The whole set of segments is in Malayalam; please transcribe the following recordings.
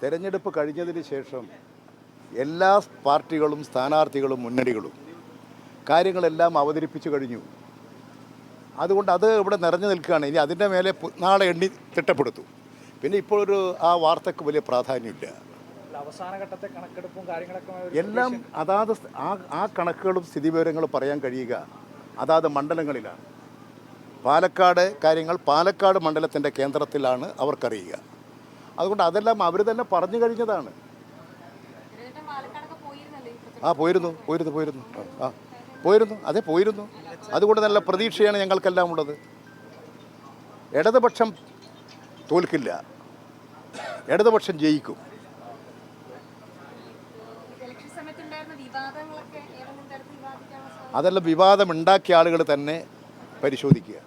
തെരഞ്ഞെടുപ്പ് കഴിഞ്ഞതിന് ശേഷം എല്ലാ പാർട്ടികളും സ്ഥാനാർത്ഥികളും മുന്നണികളും കാര്യങ്ങളെല്ലാം അവതരിപ്പിച്ചു കഴിഞ്ഞു. അതുകൊണ്ട് അത് ഇവിടെ നിറഞ്ഞു നിൽക്കുകയാണ്. ഇനി അതിൻ്റെ മേലെ നാളെ എണ്ണി തിട്ടപ്പെടുത്തും. പിന്നെ ഇപ്പോഴൊരു ആ വാർത്തയ്ക്ക് വലിയ പ്രാധാന്യമില്ല. അവസാന ഘട്ടത്തെ കണക്കെടുപ്പും കാര്യങ്ങളൊക്കെ എല്ലാം അതാത് ആ കണക്കുകളും സ്ഥിതിവിവരങ്ങളും പറയാൻ കഴിയുക അതാത് മണ്ഡലങ്ങളിലാണ്. പാലക്കാട് കാര്യങ്ങൾ പാലക്കാട് മണ്ഡലത്തിൻ്റെ കേന്ദ്രത്തിലാണ് അവർക്കറിയുക. അതുകൊണ്ട് അതെല്ലാം അവർ തന്നെ പറഞ്ഞു കഴിഞ്ഞതാണ്. പോയിരുന്നു അതെ പോയിരുന്നു. അതുകൊണ്ട് നല്ല പ്രതീക്ഷയാണ് ഞങ്ങൾക്കെല്ലാം ഉള്ളത്. ഇടതുപക്ഷം തോൽക്കില്ല, ഇടതുപക്ഷം ജയിക്കും. അതെല്ലാം വിവാദമുണ്ടാക്കിയ ആളുകൾ തന്നെ പരിശോധിക്കുക.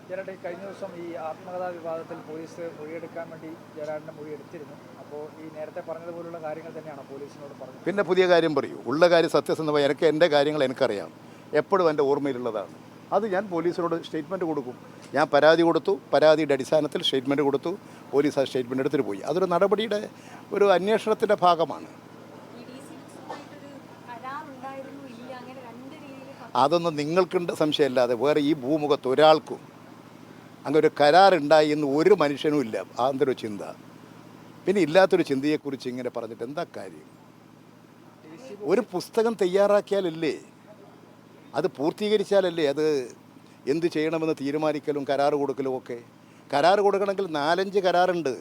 കഴിഞ്ഞ ദിവസം ഈ ആത്മകഥാ വിവാദത്തിൽ പോലീസ് മൊഴിയെടുക്കാൻ വേണ്ടി ജയരാജന്റെ മൊഴി എടുത്തിരുന്നു. അപ്പോൾ ഈ നേരത്തെ പറഞ്ഞതുപോലുള്ള കാര്യങ്ങൾ തന്നെയാണ് പോലീസിനോട് പറഞ്ഞത്. പിന്നെ പുതിയ കാര്യം പറയൂ. ഉള്ള കാര്യം സത്യസന്ധമായി എൻ്റെ കാര്യങ്ങൾ എനിക്കറിയാം, എപ്പോഴും എൻ്റെ ഓർമ്മയിലുള്ളതാണ്. അത് ഞാൻ പോലീസിനോട് സ്റ്റേറ്റ്മെൻറ്റ് കൊടുക്കും. ഞാൻ പരാതി കൊടുത്തു, പരാതിയുടെ അടിസ്ഥാനത്തിൽ സ്റ്റേറ്റ്മെൻറ്റ് കൊടുത്തു, പോലീസ് ആ സ്റ്റേറ്റ്മെൻറ്റ് എടുത്തിട്ട് പോയി. അതൊരു നടപടിയുടെ ഒരു അന്വേഷണത്തിൻ്റെ ഭാഗമാണ്. അതൊന്നും നിങ്ങൾക്കുണ്ട് സംശയമല്ലാതെ വേറെ ഈ ഭൂമുഖത്ത് ഒരാൾക്കും അങ്ങനെ ഒരു കരാറുണ്ടായി എന്ന് ഒരു മനുഷ്യനും ഇല്ല. അതൊരു ചിന്ത. പിന്നെ ഇല്ലാത്തൊരു ചിന്തയെക്കുറിച്ച് ഇങ്ങനെ പറഞ്ഞിട്ട് എന്താ കാര്യം? ഒരു പുസ്തകം തയ്യാറാക്കിയാലല്ലേ, അത് പൂർത്തീകരിച്ചാലല്ലേ അത് എന്ത് ചെയ്യണമെന്ന് തീരുമാനിക്കലും കരാറ് കൊടുക്കലും ഒക്കെ. കരാറ് കൊടുക്കണമെങ്കിൽ 4-5 കരാറുണ്ട്.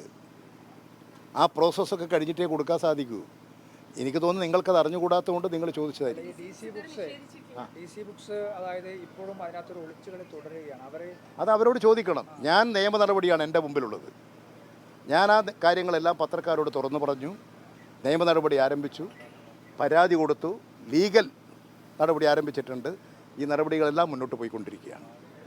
ആ പ്രോസസ്സൊക്കെ കഴിഞ്ഞിട്ടേ കൊടുക്കാൻ സാധിക്കൂ. എനിക്ക് തോന്നുന്നു നിങ്ങൾക്കത് അറിഞ്ഞുകൂടാത്തതുകൊണ്ട് നിങ്ങൾ ചോദിച്ചതായിരിക്കും. അത് അവരോട് ചോദിക്കണം. ഞാൻ നിയമ നടപടിയാണ് എൻ്റെ മുമ്പിലുള്ളത്. ഞാൻ ആ കാര്യങ്ങളെല്ലാം പത്രക്കാരോട് തുറന്നു പറഞ്ഞു. നിയമ നടപടി ആരംഭിച്ചു, പരാതി കൊടുത്തു, ലീഗൽ നടപടി ആരംഭിച്ചിട്ടുണ്ട്. ഈ നടപടികളെല്ലാം മുന്നോട്ട് പോയിക്കൊണ്ടിരിക്കുകയാണ്.